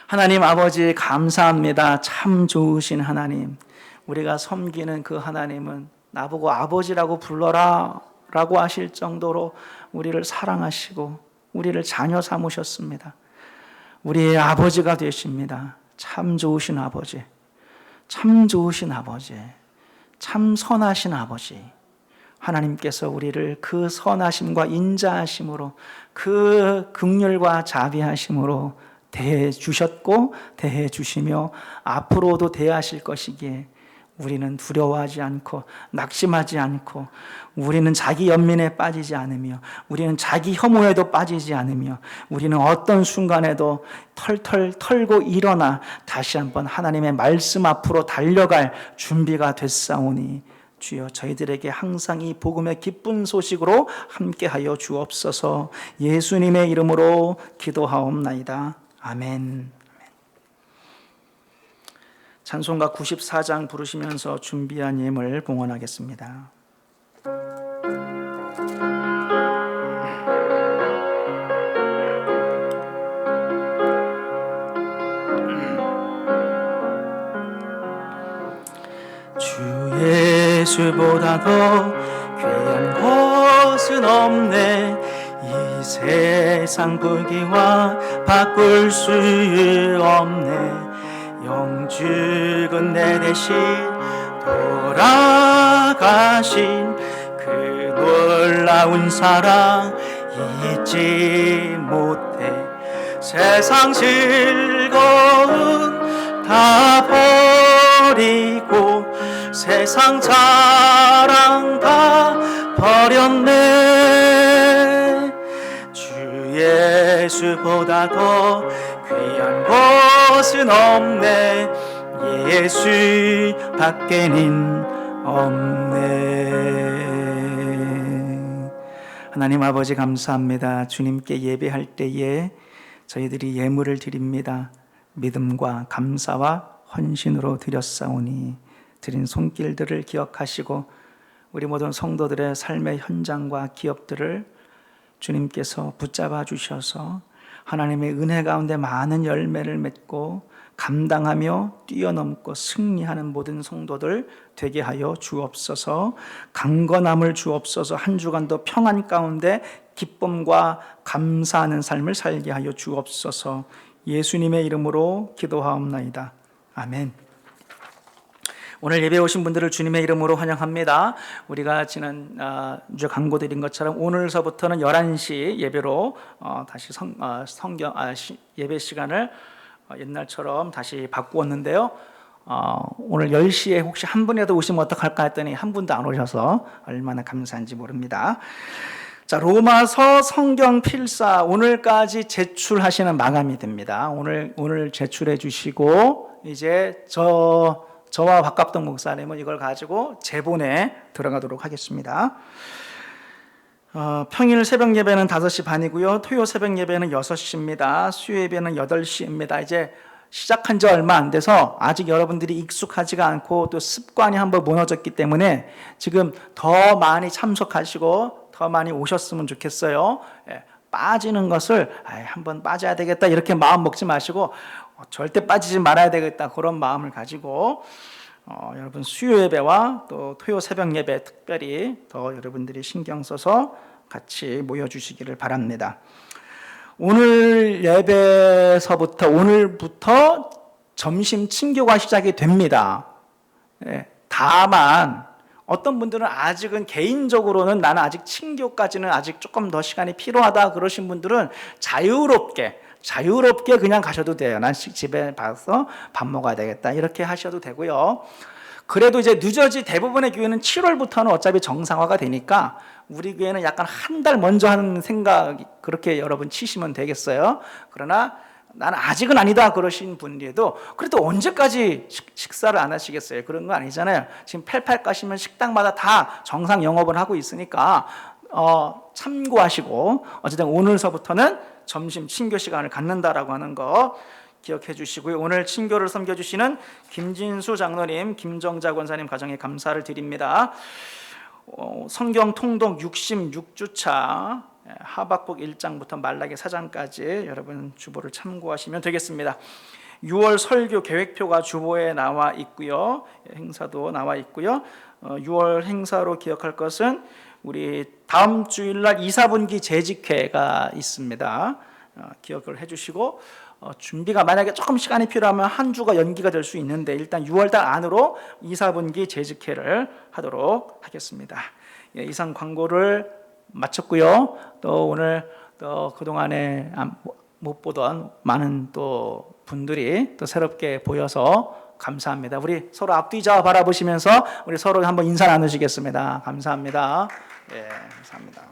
하나님 아버지 감사합니다. 참 좋으신 하나님, 우리가 섬기는 그 하나님은 나보고 아버지라고 불러라 라고 하실 정도로 우리를 사랑하시고 우리를 자녀 삼으셨습니다. 우리의 아버지가 되십니다. 참 좋으신 아버지, 참 좋으신 아버지, 참 선하신 아버지. 하나님께서 우리를 그 선하심과 인자하심으로 그 긍휼과 자비하심으로 대해 주셨고 대해 주시며 앞으로도 대하실 것이기에 우리는 두려워하지 않고 낙심하지 않고 우리는 자기 연민에 빠지지 않으며 우리는 자기 혐오에도 빠지지 않으며 우리는 어떤 순간에도 털털 털고 일어나 다시 한번 하나님의 말씀 앞으로 달려갈 준비가 됐사오니 주여 저희들에게 항상 이 복음의 기쁜 소식으로 함께하여 주옵소서. 예수님의 이름으로 기도하옵나이다. 아멘. 찬송가 94장 부르시면서 준비한 예물 봉헌하겠습니다. 주 예수보다 더 귀한 것은 없네. 이 세상 부귀와 바꿀 수 없네. 영죽은 내 대신 돌아가신 그 놀라운 사랑 잊지 못해. 세상 즐거움 다 버리고 세상 자랑 다 버렸네. 주 예수보다 더 귀한 것은 없네. 예수 밖에는 없네. 하나님 아버지 감사합니다. 주님께 예배할 때에 저희들이 예물을 드립니다. 믿음과 감사와 헌신으로 드렸사오니 드린 손길들을 기억하시고 우리 모든 성도들의 삶의 현장과 기업들을 주님께서 붙잡아 주셔서 하나님의 은혜 가운데 많은 열매를 맺고 감당하며 뛰어넘고 승리하는 모든 성도들 되게 하여 주옵소서. 강건함을 주옵소서. 한 주간도 평안 가운데 기쁨과 감사하는 삶을 살게 하여 주옵소서. 예수님의 이름으로 기도하옵나이다. 아멘. 오늘 예배 오신 분들을 주님의 이름으로 환영합니다. 우리가 지난주에 광고드린 것처럼 오늘서부터는 11시 예배로 다시 예배 시간을 옛날처럼 다시 바꾸었는데요. 오늘 10시에 혹시 한 분이라도 오시면 어떡할까 했더니 한 분도 안 오셔서 얼마나 감사한지 모릅니다. 자, 로마서 성경 필사 오늘까지 제출하시는 마감이 됩니다. 오늘 제출해 주시고 이제 저와 박갑동 목사님은 이걸 가지고 제본에 들어가도록 하겠습니다. 평일 새벽 예배는 5시 반이고요. 토요 새벽 예배는 6시입니다. 수요 예배는 8시입니다. 이제 시작한 지 얼마 안 돼서 아직 여러분들이 익숙하지가 않고 또 습관이 한번 무너졌기 때문에 지금 더 많이 참석하시고 더 많이 오셨으면 좋겠어요. 빠지는 것을 한번 빠져야 되겠다 이렇게 마음 먹지 마시고 절대 빠지지 말아야 되겠다 그런 마음을 가지고 여러분 수요 예배와 또 토요 새벽 예배 특별히 더 여러분들이 신경 써서 같이 모여주시기를 바랍니다. 오늘 예배서부터 오늘부터 점심 친교가 시작이 됩니다. 다만 어떤 분들은 아직은 개인적으로는 나는 아직 친교까지는 아직 조금 더 시간이 필요하다 그러신 분들은 자유롭게 그냥 가셔도 돼요. 난 집에 가서 밥 먹어야 되겠다 이렇게 하셔도 되고요. 그래도 이제 늦어지 대부분의 교회는 7월부터는 어차피 정상화가 되니까 우리 교회는 약간 한 달 먼저 하는 생각 그렇게 여러분 치시면 되겠어요. 그러나 나는 아직은 아니다 그러신 분들도 그래도 언제까지 식사를 안 하시겠어요? 그런 거 아니잖아요. 지금 88 가시면 식당마다 다 정상 영업을 하고 있으니까 참고하시고 어쨌든 오늘서부터는 점심 친교 시간을 갖는다라고 하는 거 기억해 주시고요. 오늘 친교를 섬겨주시는 김진수 장로님, 김정자 권사님 가정에 감사를 드립니다. 성경 통독 66주차 하박국 1장부터 말라기 4장까지 여러분 주보를 참고하시면 되겠습니다. 6월 설교 계획표가 주보에 나와 있고요. 행사도 나와 있고요. 6월 행사로 기억할 것은 우리 다음 주일날 2, 4분기 재직회가 있습니다. 기억을 해주시고 준비가 만약에 조금 시간이 필요하면 한 주가 연기가 될 수 있는데 일단 6월달 안으로 2, 4분기 재직회를 하도록 하겠습니다. 이상 광고를 마쳤고요. 또 오늘 또 그동안에 못 보던 많은 또 분들이 또 새롭게 보여서 감사합니다. 우리 서로 앞뒤자 바라보시면서 우리 서로 한번 인사 나누시겠습니다. 감사합니다. 감사합니다.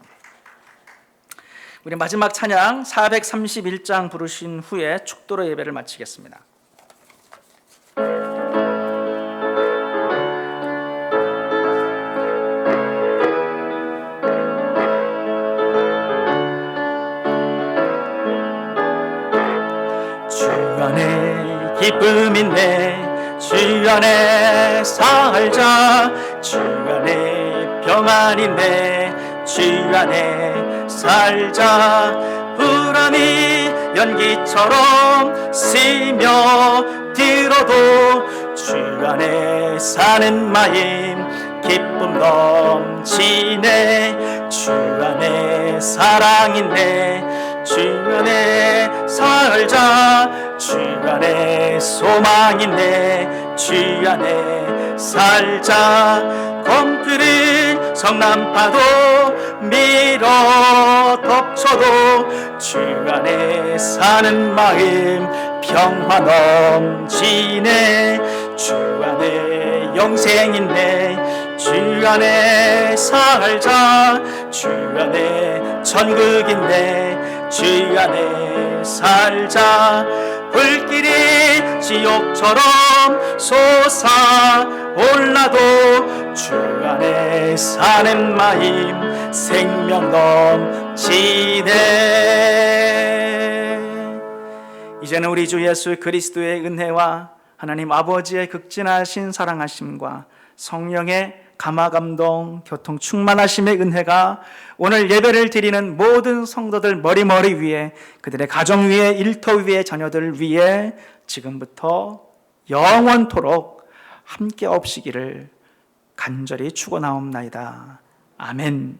우리 마지막 찬양 431장 부르신 후에 축도로 예배를 마치겠습니다. 주 안에 기쁨 있네 주 안에 살자 주 안에 평안 있네 주 안에 살자 불안이 연기처럼 스며들어도 주 안에 사는 마음 기쁨 넘치네 주 안에 사랑 있네 주 안에 살자 주 안에 소망 있네 주 안에 살자 검그린 성난파도 밀어 덮쳐도 주 안에 사는 마음 평화 넘치네 주 안에 영생 있네 주 안에 살자 주 안에 천국 있네 주 안에 살자 불길이 지옥처럼 솟아올라도 주 안에 사는 마음 생명 넘치네. 이제는 우리 주 예수 그리스도의 은혜와 하나님 아버지의 극진하신 사랑하심과 성령의 감화감동 교통 충만하심의 은혜가 오늘 예배를 드리는 모든 성도들 머리 위에 그들의 가정 위에 일터 위에 자녀들 위에 지금부터 영원토록 함께 없으기를 간절히 축원하옵나이다. 아멘.